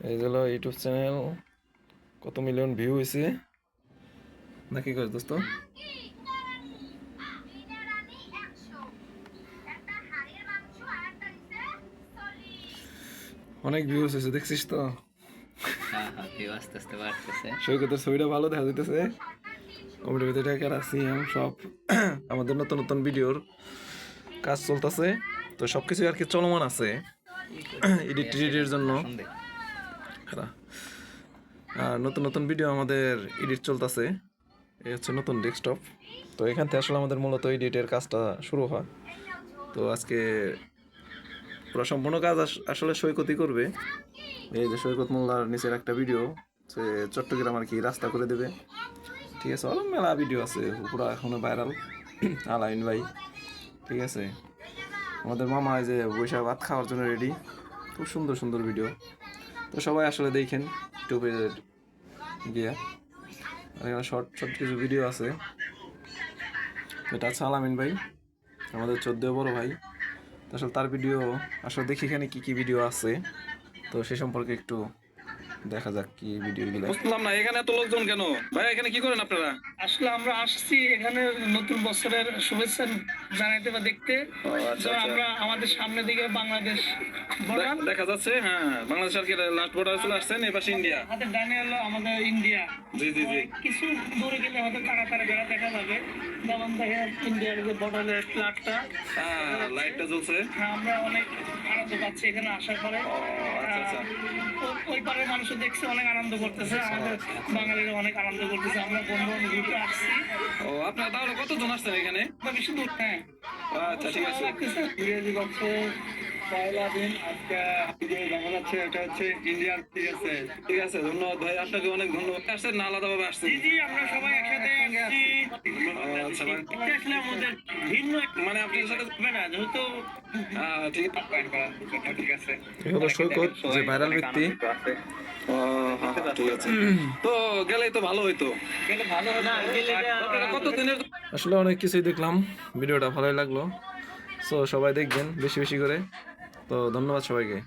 এই হলো YouTube channel, কত মিলিয়ন ভিউ হয়েছে না কি কর দোস্ত? অনেক ভিউজ হয়েছে, দেখছিস তো? হ্যাঁ হ্যাঁ, ভিউ আস্তে আস্তে বাড়তেছে। সৈকতের ছবিটা ভালো দেখা যাইতেছে। কমেডির ভিতরে টাকা রাখছি সব। আমাদের নতুন নতুন ভিডিওর কাজ চলতেছে, তো সবকিছু আর কি চলমান আছে এডিটের জন্য। হ্যাঁ, আর নতুন নতুন ভিডিও আমাদের এডিট চলতেছে। এই হচ্ছে নতুন ডেস্কটপ। তো এখান থেকে আসলে আমাদের মূলত এডিটের কাজটা শুরু হয়। তো আজকে পুরো সম্পূর্ণ কাজ আসলে সৈকতই করবে। এই যে সৈকত মোল্লার নিচের একটা ভিডিও, সে চট্টগ্রাম আর কি রাস্তা করে দেবে। ঠিক আছে, অনেক মেলা ভিডিও আছে, পুরো এখনো ভাইরাল। আলাইন ভাই, ঠিক আছে। আমাদের মামা এই যে বৈশাখ ভাত খাওয়ার জন্য রেডি। খুব সুন্দর সুন্দর ভিডিও, তো সবাই আসলে দেখেন ইউটিউবে গিয়া। আর এখানে শর্ট শর্ট কিছু ভিডিও আছে। এটা হচ্ছে আলামিন ভাই, আমাদের 14 বড় ভাই। তো আসলে তার ভিডিও আসলে দেখি এখানে কি কি ভিডিও আছে, তো সে সম্পর্কে একটু দেখা যাক কি ভিডিওগুলো। বুঝলাম না এখানে এত লোকজন কেন ভাই? এখানে কি করেন আপনারা? আসলে আমরা আসছি এখানে নতুন বছরের শুভেচ্ছা জানাইতে বা দেখতে। আচ্ছা, তো আমরা আমাদের সামনের দিকে বাংলাদেশ বর্ডার দেখা যাচ্ছে। হ্যাঁ, বাংলাদেশ আর কি লাস্ট বর্ডার চলে আসছেন, এই পাশে ইন্ডিয়া। হাতের ডানে হলো আমাদের ইন্ডিয়া। জি জি জি। কিছু দূরে গেলে হয়তো তাড়াতাড়ি বেড়া দেখা যাবে, যেমন দেখেন ইন্ডিয়ার যে বর্ডারের ফ্ল্যাগটা। হ্যাঁ, লাইটটা জ্বলছে। আমরা অনেক আনন্দ পাচ্ছি এখানে আসার পরে। আচ্ছা আচ্ছা। ওই পারের মানুষ দেখছে অনেক আনন্দ করতেছে, আমাদের বাঙালিরা অনেক আনন্দ করতেছে। আমরা বন্ধু ঘুরতে আসছি। ও, আপনার তাহলে কতজন আসছেন এখানে? বেশি দূর হ্যাঁ। আচ্ছা, ঠিক আছে। ইংরেজি বলছে পয়লা দিন আজকে দেখা যাচ্ছে, এটা হচ্ছে ইন্ডিয়ান। ঠিক আছে, ঠিক আছে, ধন্যবাদ ভাই, আপনাকে অনেক ধন্যবাদ। আসছেন না আলাদাভাবে আসছেন? জি জি, আমরা সবাই একসাথে আসছি। আচ্ছা ভাই, এটা আসলে আমাদের ভিন্ন মানে আপনার সাথে হবে না, যেহেতু ঠিক ঠিক আছে। এই হলো সৈকত, যে ভাইরাল ব্যক্তি। ঠিক আছে, তো গেলেই তো ভালো হইতো। গেলে ভালো হবে না, আপনারা কতদিনের? আসলে অনেক কিছুই দেখলাম, ভিডিওটা ভালোই লাগলো। সো সবাই দেখবেন বেশি বেশি করে। তো ধন্যবাদ সবাইকে।